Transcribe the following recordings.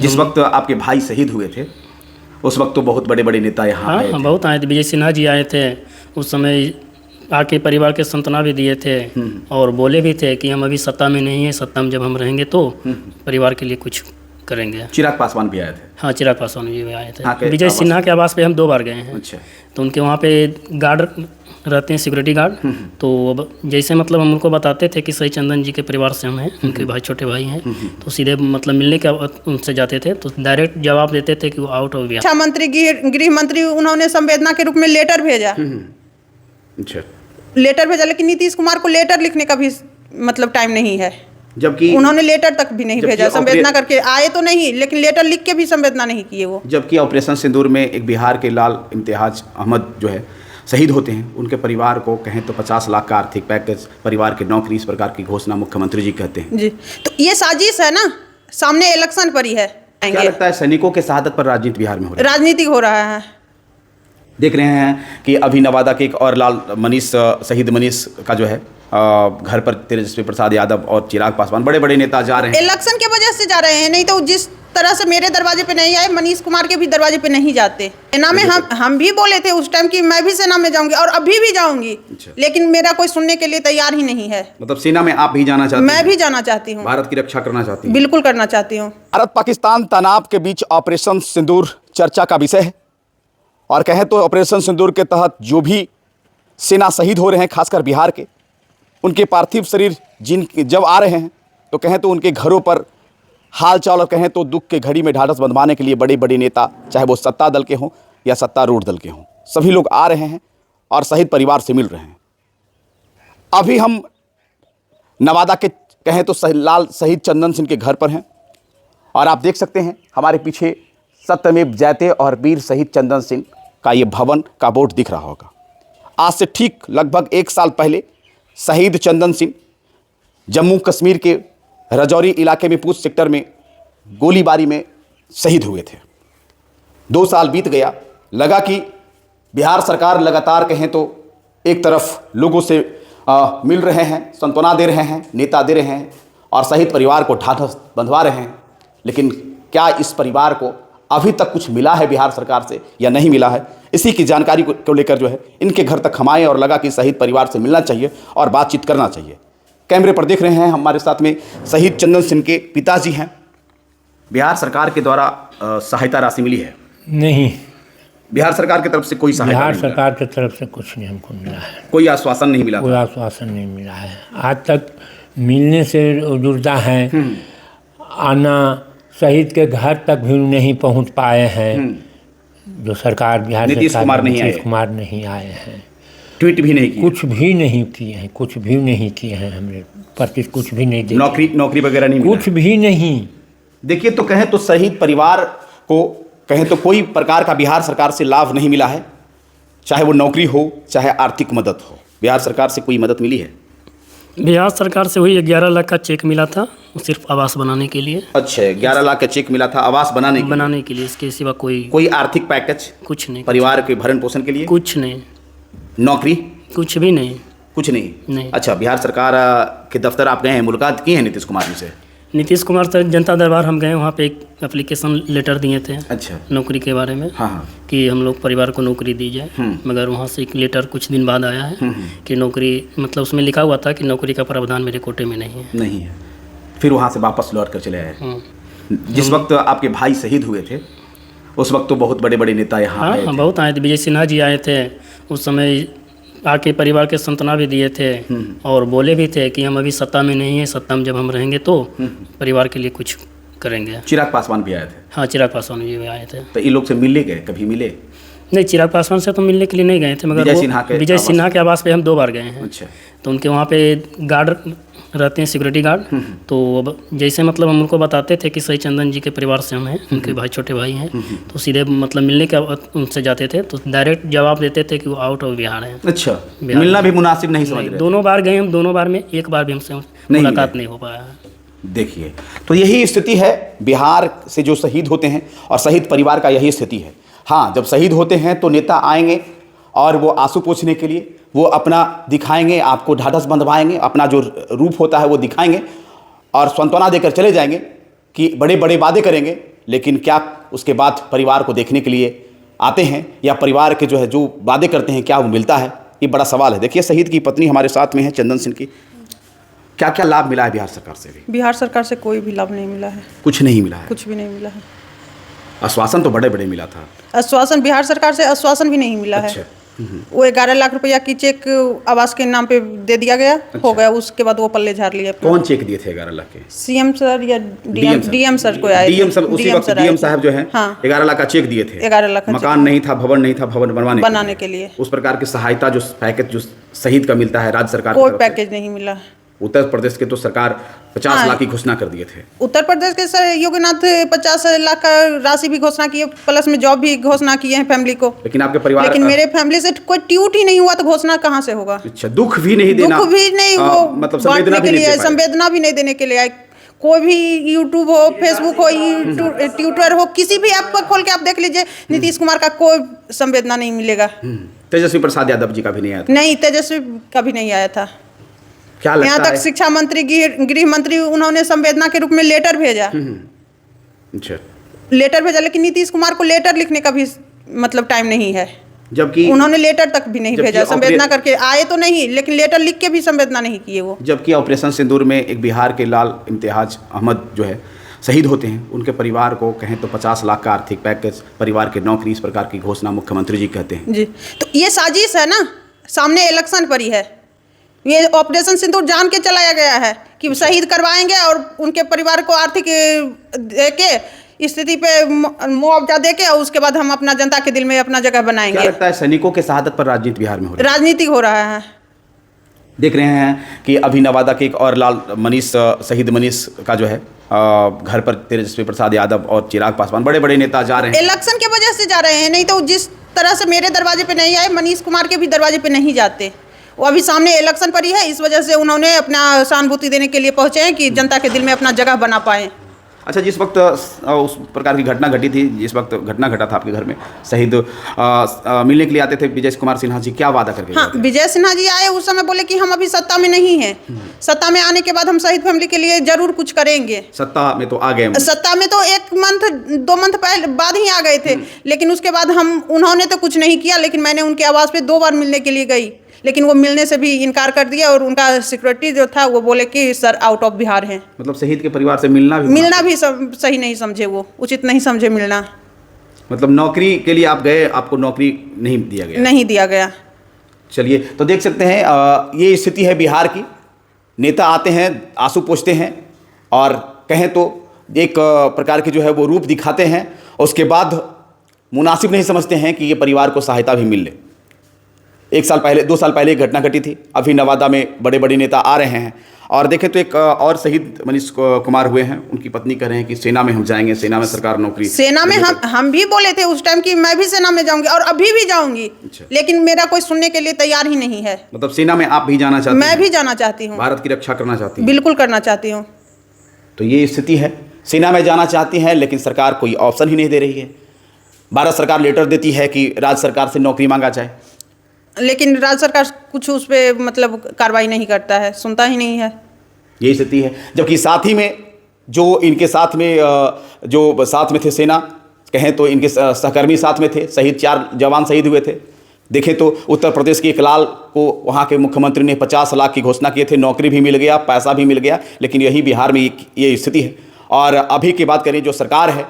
जिस वक्त आपके भाई शहीद हुए थे उस वक्त तो बहुत बड़े बड़े नेता यहाँ आए थे। बहुत आए थे। विजय सिन्हा जी आए थे उस समय, आके परिवार के सांत्वना भी दिए थे और बोले भी थे कि हम अभी सत्ता में नहीं है, सत्ता में जब हम रहेंगे तो परिवार के लिए कुछ करेंगे। चिराग पासवान भी आए थे। हाँ, चिराग पासवान जी भी आए थे। विजय सिन्हा के आवास पे हम 2 बार गए हैं। अच्छा। तो उनके वहाँ पे गार्ड रहते हैं, सिक्योरिटी गार्ड। तो जैसे मतलब हम उनको बताते थे कि शहीद चंदन जी के परिवार से हम हैं, उनके भाई, छोटे भाई हैं, तो सीधे मतलब मिलने के उनसे जाते थे तो डायरेक्ट जवाब देते थे कि वो आउट ऑफ बिहार। रक्षा मंत्री, गृह मंत्री, उन्होंने संवेदना के रूप में लेटर भेजा। अच्छा, लेटर भेजा, लेकिन नीतीश कुमार को लेटर लिखने का भी मतलब टाइम नहीं है, जबकि उन्होंने लेटर तक भी नहीं भेजा। संवेदना करके आए तो नहीं, लेकिन लेटर लिख के भी संवेदना नहीं किए वो। जबकि ऑपरेशन सिंदूर में एक बिहार के लाल इम्तियाज अहमद जो है शहीद होते हैं, उनके परिवार को कहें तो 50 लाख का आर्थिक पैकेज, परिवार की नौकरी, इस प्रकार की घोषणा मुख्यमंत्री जी कहते हैं। जी, तो ये साजिश है ना, सामने इलेक्शन पर ही है। क्या लगता है सैनिकों के शहादत पर राजनीति बिहार में हो रही है? राजनीति हो रहा है। देख रहे हैं कि अभी नवादा के एक और लाल मनीष, शहीद मनीष का जो है घर पर तेजस्वी प्रसाद यादव और चिराग पासवान, बड़े बड़े नेता जा रहे हैं। इलेक्शन की वजह से जा रहे हैं, नहीं तो जिस तरह से मेरे दरवाजे पे नहीं आए, मनीष कुमार के भी दरवाजे पे नहीं जाते। सेना में हम भी बोले थे उस टाइम कि मैं भी सेना में जाऊंगी और अभी भी जाऊंगी। अच्छा। लेकिन मेरा कोई सुनने के लिए तैयार ही नहीं है। मतलब सेना में आप भी जाना चाहती हैं? मैं भी जाना चाहती हूँ। भारत की रक्षा करना चाहती हूँ? बिल्कुल करना चाहती हूँ। भारत पाकिस्तान तनाव के बीच ऑपरेशन सिंदूर चर्चा का विषय है और कहें तो ऑपरेशन सिंदूर के तहत जो भी सेना शहीद हो रहे हैं, खासकर बिहार के, उनके पार्थिव शरीर जब आ रहे हैं तो कहें तो उनके घरों पर हाल चाल और कहें तो दुख के घड़ी में ढाढ़स बंधवाने के लिए बड़े बड़े नेता, चाहे वो सत्ता दल के हों या सत्तारूढ़ दल के हों, सभी लोग आ रहे हैं और शहीद परिवार से मिल रहे हैं। अभी हम नवादा के कहें तो लाल शहीद चंदन सिंह के घर पर हैं और आप देख सकते हैं हमारे पीछे सत्यमेव जयते और वीर शहीद चंदन सिंह का ये भवन का बोर्ड दिख रहा होगा। आज से ठीक लगभग 1 साल पहले शहीद चंदन सिंह जम्मू कश्मीर के राजौरी इलाके में पूंछ सेक्टर में गोलीबारी में शहीद हुए थे। 2 साल बीत गया, लगा कि बिहार सरकार लगातार कहें तो एक तरफ लोगों से मिल रहे हैं, सांत्वना दे रहे हैं, नेता दे रहे हैं और शहीद परिवार को ढाढ़स बंधवा रहे हैं, लेकिन क्या इस परिवार को अभी तक कुछ मिला है बिहार सरकार से या नहीं मिला है? इसी की जानकारी को लेकर जो है इनके घर तक हम आए और लगा कि शहीद परिवार से मिलना चाहिए और बातचीत करना चाहिए। कैमरे पर देख रहे हैं हमारे साथ में शहीद चंदन सिंह के पिताजी हैं। बिहार सरकार के द्वारा सहायता राशि मिली है? नहीं, बिहार सरकार की तरफ से कोई सहायता? बिहार सरकार की तरफ से कुछ नहीं हमको मिला है। कोई आश्वासन नहीं मिला? कोई आश्वासन नहीं मिला है आज तक। मिलने से जुड़ता है, आना, शहीद के घर तक भी नहीं पहुंच पाए हैं। जो सरकार बिहार नीतीश कुमार नहीं आए हैं, ट्वीट भी नहीं किए, कुछ भी नहीं किए हैं, कुछ भी नहीं किए हैं, हमें प्रति कुछ भी नहीं दिए। नौकरी वगैरह नहीं, कुछ भी नहीं। देखिए, तो कहें तो शहीद परिवार को कहें तो कोई प्रकार का बिहार सरकार से लाभ नहीं मिला है, चाहे वो नौकरी हो चाहे आर्थिक मदद हो। बिहार सरकार से कोई मदद मिली है? बिहार सरकार से वही 11 लाख का चेक मिला था, सिर्फ आवास बनाने के लिए। अच्छा, 11 लाख का चेक मिला था आवास बनाने के लिए। इसके सिवा कोई आर्थिक पैकेज कुछ नहीं। परिवार के भरण पोषण के लिए कुछ नहीं। नौकरी कुछ भी नहीं। कुछ नहीं। अच्छा, बिहार सरकार के दफ्तर आप गए हैं, मुलाकात की है नीतीश कुमार जी से? नीतीश कुमार से जनता दरबार हम गए, वहाँ पे एक एप्लीकेशन लेटर दिए थे। अच्छा। नौकरी के बारे में। हाँ। कि हम लोग परिवार को नौकरी दी जाए, मगर वहाँ से एक लेटर कुछ दिन बाद आया है कि नौकरी, मतलब उसमें लिखा हुआ था कि नौकरी का प्रावधान मेरे कोटे में नहीं है। फिर वहाँ से वापस लौट कर चले आए। जिस वक्त आपके भाई शहीद हुए थे उस वक्त तो बहुत बड़े बड़े नेता यहाँ आए थे। बहुत आए थे। विजय सिन्हा जी आए थे उस समय, आके परिवार के सांत्वना भी दिए थे और बोले भी थे कि हम अभी सत्ता में नहीं है, सत्ता में जब हम रहेंगे तो परिवार के लिए कुछ करेंगे। चिराग पासवान भी आए थे? हाँ, चिराग पासवान जी भी आए थे। तो इन लोग से मिलने गए, कभी मिले? नहीं, चिराग पासवान से तो मिलने के लिए नहीं गए थे, मगर विजय सिन्हा के आवास पे हम 2 बार गए हैं। अच्छा। तो उनके वहाँ पे गार्ड रहते हैं, सिक्योरिटी गार्ड। तो जैसे मतलब हम उनको बताते थे कि शहीद चंदन जी के परिवार से हम हैं, उनके भाई, छोटे भाई हैं, तो सीधे मतलब मिलने के उनसे जाते थे तो डायरेक्ट जवाब देते थे कि वो आउट ऑफ बिहार है। अच्छा, मिलना भी मुनासिब नहीं समझ रहे? 2 बार गए हम, 2 बार में 1 बार भी हमसे मुलाकात नहीं हो पाया। देखिए, तो यही स्थिति है बिहार से जो शहीद होते हैं और शहीद परिवार का यही स्थिति है। हाँ, जब शहीद होते हैं तो नेता आएंगे और वो आंसू पोंछने के लिए वो अपना दिखाएंगे, आपको ढाढ़स बंधवाएंगे, अपना जो रूप होता है वो दिखाएंगे और सांत्वना देकर चले जाएंगे कि बड़े बड़े वादे करेंगे, लेकिन क्या उसके बाद परिवार को देखने के लिए आते हैं या परिवार के जो है जो वादे करते हैं क्या वो मिलता है, ये बड़ा सवाल है। देखिए शहीद की पत्नी हमारे साथ में है, चंदन सिंह की। क्या क्या लाभ मिला है बिहार सरकार से भी? बिहार सरकार से कोई भी लाभ नहीं मिला है, कुछ नहीं मिला है। कुछ भी नहीं मिला है। आश्वासन तो बड़े बड़े मिला था। आश्वासन बिहार सरकार से आश्वासन भी नहीं मिला अच्छा। है। वो 11 लाख रुपया की चेक आवास के नाम पे दे दिया गया, हो गया, उसके बाद वो पल्ले झाड़ लिए। कौन चेक दिए थे 11 लाख के? सीएम सर या डीएम सर को आए। डीएम सर उसी वक्त डीएम साहब जो है 11 लाख का चेक दिए थे। 11 लाख मकान नहीं था, भवन नहीं था, भवन बनवाने के लिए उस प्रकार की सहायता जो पैकेज जो शहीद का मिलता है राज्य सरकार कोई पैकेज नहीं मिला। उत्तर प्रदेश के तो सरकार 50 लाख की घोषणा कर दिए थे। उत्तर प्रदेश के सर योगीनाथ 50 लाख का राशि भी घोषणा की है, प्लस में जॉब भी घोषणा की है फैमिली को। लेकिन आपके परिवार, लेकिन मेरे फैमिली से कोई ट्यूट ही नहीं हुआ तो घोषणा कहाँ से होगा? अच्छा, दुख भी नहीं देना, दुख भी नहीं, वो मतलब संवेदना भी नहीं देने के लिए आए। कोई भी यूट्यूब हो, फेसबुक हो, ट्विटर हो, किसी भी ऐप पर खोल के आप देख लीजिए, नीतीश कुमार का कोई संवेदना नहीं मिलेगा। तेजस्वी प्रसाद यादव जी का भी नहीं आया था? नहीं, तेजस्वी का भी नहीं आया था। क्या लगता यहाँ तक है? शिक्षा मंत्री, गृह मंत्री, उन्होंने संवेदना के रूप में लेटर भेजा। अच्छा, लेटर भेजा, लेकिन नीतीश कुमार को लेटर लिखने का भी मतलब टाइम नहीं है, जबकि उन्होंने लेटर तक भी नहीं भेजा। संवेदना करके आए तो नहीं, लेकिन लेटर लिख के भी संवेदना नहीं किए वो। जबकि ऑपरेशन सिंदूर में एक बिहार के लाल इम्तियाज अहमद जो है शहीद होते हैं, उनके परिवार को कहें तो 50 लाख का आर्थिक पैकेज, परिवार की नौकरी, इस प्रकार की घोषणा मुख्यमंत्री जी कहते हैं। जी, तो ये साजिश है ना, सामने इलेक्शन पड़ी है, ये ऑपरेशन सिंदूर जान के चलाया गया है कि शहीद करवाएंगे और उनके परिवार को आर्थिक देके, स्थिति पे मुआवजा देके, और उसके बाद हम अपना जनता के दिल में अपना जगह बनाएंगे। क्या लगता है सैनिकों के शहादत पर राजनीति बिहार में हो रही है? राजनीति हो रहा है। देख रहे हैं कि अभी नवादा के एक और लाल मनीष, शहीद मनीष का जो है घर पर तेजस्वी प्रसाद यादव और चिराग पासवान, बड़े बड़े नेता जा रहे हैं। इलेक्शन के वजह से जा रहे हैं, नहीं तो जिस तरह से मेरे दरवाजे पे नहीं आए, मनीष कुमार के भी दरवाजे पे नहीं जाते। वो अभी सामने इलेक्शन पड़ी है, इस वजह से उन्होंने अपना सहानुभूति देने के लिए पहुंचे हैं कि जनता के दिल में अपना जगह बना पाएं। अच्छा, जिस वक्त उस प्रकार की घटना घटी थी, जिस वक्त घटना घटा था आपके घर में, शहीद मिलने के लिए आते थे विजय कुमार सिन्हा जी, क्या वादा करके? हाँ, विजय सिन्हा जी आए, उस समय बोले कि हम अभी सत्ता में नहीं हैं, सत्ता में आने के बाद हम शहीद फैमिली के लिए जरूर कुछ करेंगे। सत्ता में तो आ गए, सत्ता में तो 1 मंथ 2 मंथ पहले बाद ही आ गए थे, लेकिन उसके बाद उन्होंने तो कुछ नहीं किया। लेकिन मैंने उनके आवास पे 2 बार मिलने के लिए गई, लेकिन वो मिलने से भी इनकार कर दिया, और उनका सिक्योरिटी जो था वो बोले कि सर आउट ऑफ बिहार हैं। मतलब शहीद के परिवार से मिलना भी सही नहीं समझे, वो उचित नहीं समझे मिलना। मतलब नौकरी के लिए आप गए, आपको नौकरी नहीं दिया गया? नहीं दिया गया। चलिए, तो देख सकते हैं ये स्थिति है बिहार की। नेता आते हैं, आंसू पोंछते हैं और कहें तो एक प्रकार की जो है वो रूप दिखाते हैं, उसके बाद मुनासिब नहीं समझते हैं कि ये परिवार को सहायता भी मिल ले। 1 साल पहले, 2 साल पहले एक घटना घटी थी, अभी नवादा में बड़े बड़े नेता आ रहे हैं। और देखें तो एक और शहीद मनीष कुमार हुए हैं, उनकी पत्नी कह रहे हैं कि सेना में हम जाएंगे, सेना में सरकार नौकरी। सेना में हम भी बोले थे उस टाइम कि मैं भी सेना में जाऊंगी और अभी भी जाऊंगी। अच्छा। लेकिन मेरा कोई सुनने के लिए तैयार ही नहीं है। मतलब सेना में आप भी जाना चाहती हैं? मैं भी जाना चाहती हूँ, भारत की रक्षा करना चाहती हैं? बिल्कुल करना चाहती हूँ। तो ये स्थिति है, सेना में जाना चाहती हैं लेकिन सरकार कोई ऑप्शन ही नहीं दे रही है। भारत सरकार लेटर देती है कि राज्य सरकार से नौकरी मांगा जाए, लेकिन राज्य सरकार कुछ उस पर मतलब कार्रवाई नहीं करता है, सुनता ही नहीं है। यही स्थिति है। जबकि साथ ही में जो इनके साथ में जो साथ में थे सेना, कहें तो इनके सहकर्मी साथ में थे, शहीद 4 जवान शहीद हुए थे। देखें तो उत्तर प्रदेश के एक लाल को वहाँ के मुख्यमंत्री ने 50 लाख की घोषणा किए थे, नौकरी भी मिल गया, पैसा भी मिल गया, लेकिन यही बिहार में ये स्थिति है। और अभी की बात करें जो सरकार है,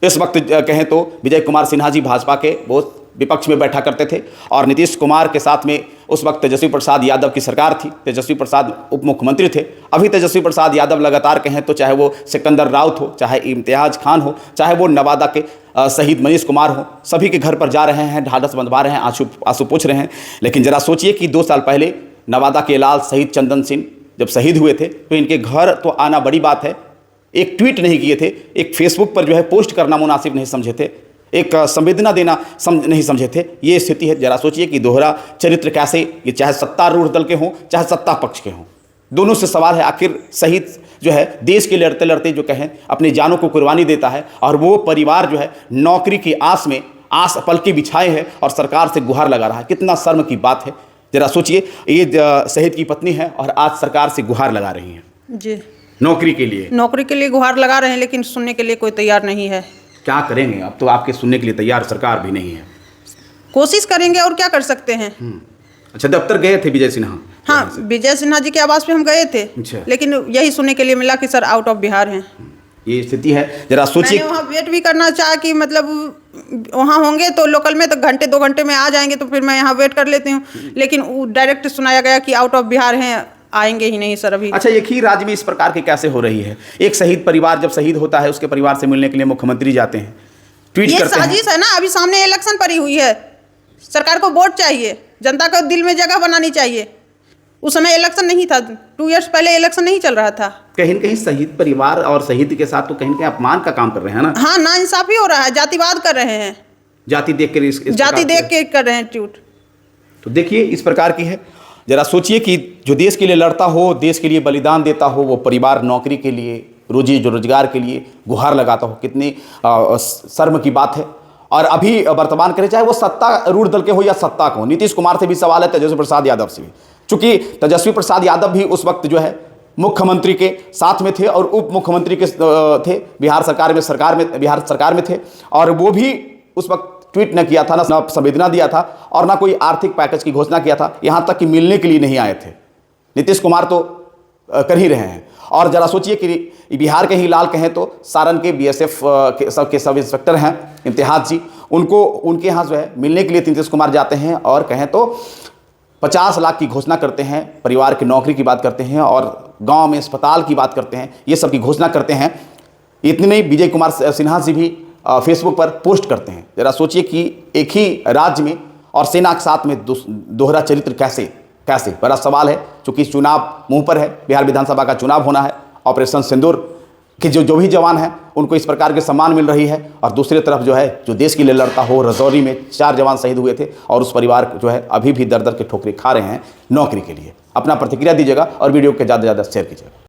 इस वक्त कहें तो विजय कुमार सिन्हा जी भाजपा के बहुत विपक्ष में बैठा करते थे और नीतीश कुमार के साथ में उस वक्त तेजस्वी प्रसाद यादव की सरकार थी, तेजस्वी प्रसाद उप मुख्यमंत्री थे। अभी तेजस्वी प्रसाद यादव लगातार कहें तो चाहे वो सिकंदर राउत हो, चाहे इम्तियाज खान हो, चाहे वो नवादा के शहीद मनीष कुमार हो, सभी के घर पर जा रहे हैं, ढाढ़स बंधवा रहे हैं, आंसू पोंछ रहे हैं। लेकिन जरा सोचिए कि 2 साल पहले नवादा के लाल शहीद चंदन सिंह जब शहीद हुए थे तो इनके घर तो आना बड़ी बात है, एक ट्वीट नहीं किए थे, एक फेसबुक पर जो है पोस्ट करना मुनासिब नहीं समझे थे, एक संवेदना देना नहीं समझे थे। ये स्थिति है। जरा सोचिए कि दोहरा चरित्र कैसे, ये चाहे सत्तारूढ़ दल के हों चाहे सत्ता पक्ष के हों, दोनों से सवाल है। आखिर शहीद जो है देश के लड़ते लड़ते जो कहें अपनी जानों को कुर्बानी देता है और वो परिवार जो है नौकरी की आस में पलके बिछाए है और सरकार से गुहार लगा रहा है। कितना शर्म की बात है। जरा सोचिए, ये शहीद की पत्नी है और आज सरकार से गुहार लगा रही हैं। जी, नौकरी के लिए? नौकरी के लिए गुहार लगा रहे हैं, लेकिन सुनने के लिए कोई तैयार नहीं है। क्या करेंगे? अब तो आपके सुनने के लिए तैयार सरकार भी नहीं है। कोशिश करेंगे, और क्या कर सकते हैं। अच्छा, दफ्तर गए थे विजय सिन्हा? हाँ, विजय सिन्हा जी के आवास पे हम गए थे। अच्छा। लेकिन यही सुनने के लिए मिला कि सर आउट ऑफ बिहार हैं। ये स्थिति है, जरा सोचिए। मैंने वहाँ वेट भी करना चाहा कि मतलब वहाँ होंगे तो लोकल में तो घंटे 2 घंटे में आ जाएंगे, तो फिर मैं यहाँ वेट कर लेती हूँ। लेकिन डायरेक्ट सुनाया गया कि आउट ऑफ बिहार हैं, आएंगे ही नहीं सर अभी। अच्छा, एक ही राज्य में इस प्रकार की कैसे हो रही है? एक शहीद परिवार जब शहीद होता है, उसके परिवार से मिलने के लिए मुख्यमंत्री जाते हैं, ट्वीट ये करते हैं। साजिश है ना। अभी सामने इलेक्शन पड़ी हुई है, सरकार को वोट चाहिए, जनता को दिल में जगह बनानी चाहिए। उस समय इलेक्शन नहीं था, 2 इयर्स पहले इलेक्शन नहीं चल रहा था। कहीं न कहीं शहीद परिवार और शहीद के साथ तो कहीं न कहीं अपमान का काम कर रहे हैं ना? हाँ, नाइंसाफी हो रहा है, जातिवाद कर रहे हैं, जाति देख के जाति देख के कर रहे हैं ट्वीट। तो देखिए, इस प्रकार की है। जरा सोचिए कि जो देश के लिए लड़ता हो, देश के लिए बलिदान देता हो, वो परिवार नौकरी के लिए, रोजगार के लिए गुहार लगाता हो, कितनी शर्म की बात है। और अभी वर्तमान करें, चाहे वो सत्तारूढ़ दल के हो या सत्ता को, नीतीश कुमार से भी सवाल है, तेजस्वी प्रसाद यादव से भी, चूंकि तेजस्वी प्रसाद यादव भी उस वक्त जो है मुख्यमंत्री के साथ में थे और उप मुख्यमंत्री के थे, बिहार सरकार में थे, और वो भी उस वक्त ट्वीट न किया था, ना संवेदना दिया था, और ना कोई आर्थिक पैकेज की घोषणा किया था, यहाँ तक कि मिलने के लिए नहीं आए थे। नीतीश कुमार तो कर ही रहे हैं। और जरा सोचिए कि बिहार के ही लाल कहें तो सारण के BSF के सब इंस्पेक्टर हैं इम्तियाज जी, उनके यहाँ जो है मिलने के लिए नीतीश कुमार जाते हैं, और कहें तो 50 लाख की घोषणा करते हैं, परिवार की नौकरी की बात करते हैं, और गांव में अस्पताल की बात करते हैं, ये सब की घोषणा करते हैं। इतने नहीं, विजय कुमार सिन्हा जी भी फेसबुक पर पोस्ट करते हैं। जरा सोचिए कि एक ही राज्य में और सेना के साथ में दोहरा चरित्र कैसे बड़ा सवाल है। चूँकि चुनाव मुंह पर है, बिहार विधानसभा का चुनाव होना है, ऑपरेशन सिंदूर के जो भी जवान हैं उनको इस प्रकार के सम्मान मिल रही है, और दूसरी तरफ जो है जो देश के लिए लड़ता हो, रजौरी में 4 जवान शहीद हुए थे, और उस परिवार जो है अभी भी दर दर के ठोकरें खा रहे हैं नौकरी के लिए। अपना प्रतिक्रिया दीजिएगा और वीडियो को ज़्यादा से ज़्यादा शेयर कीजिएगा।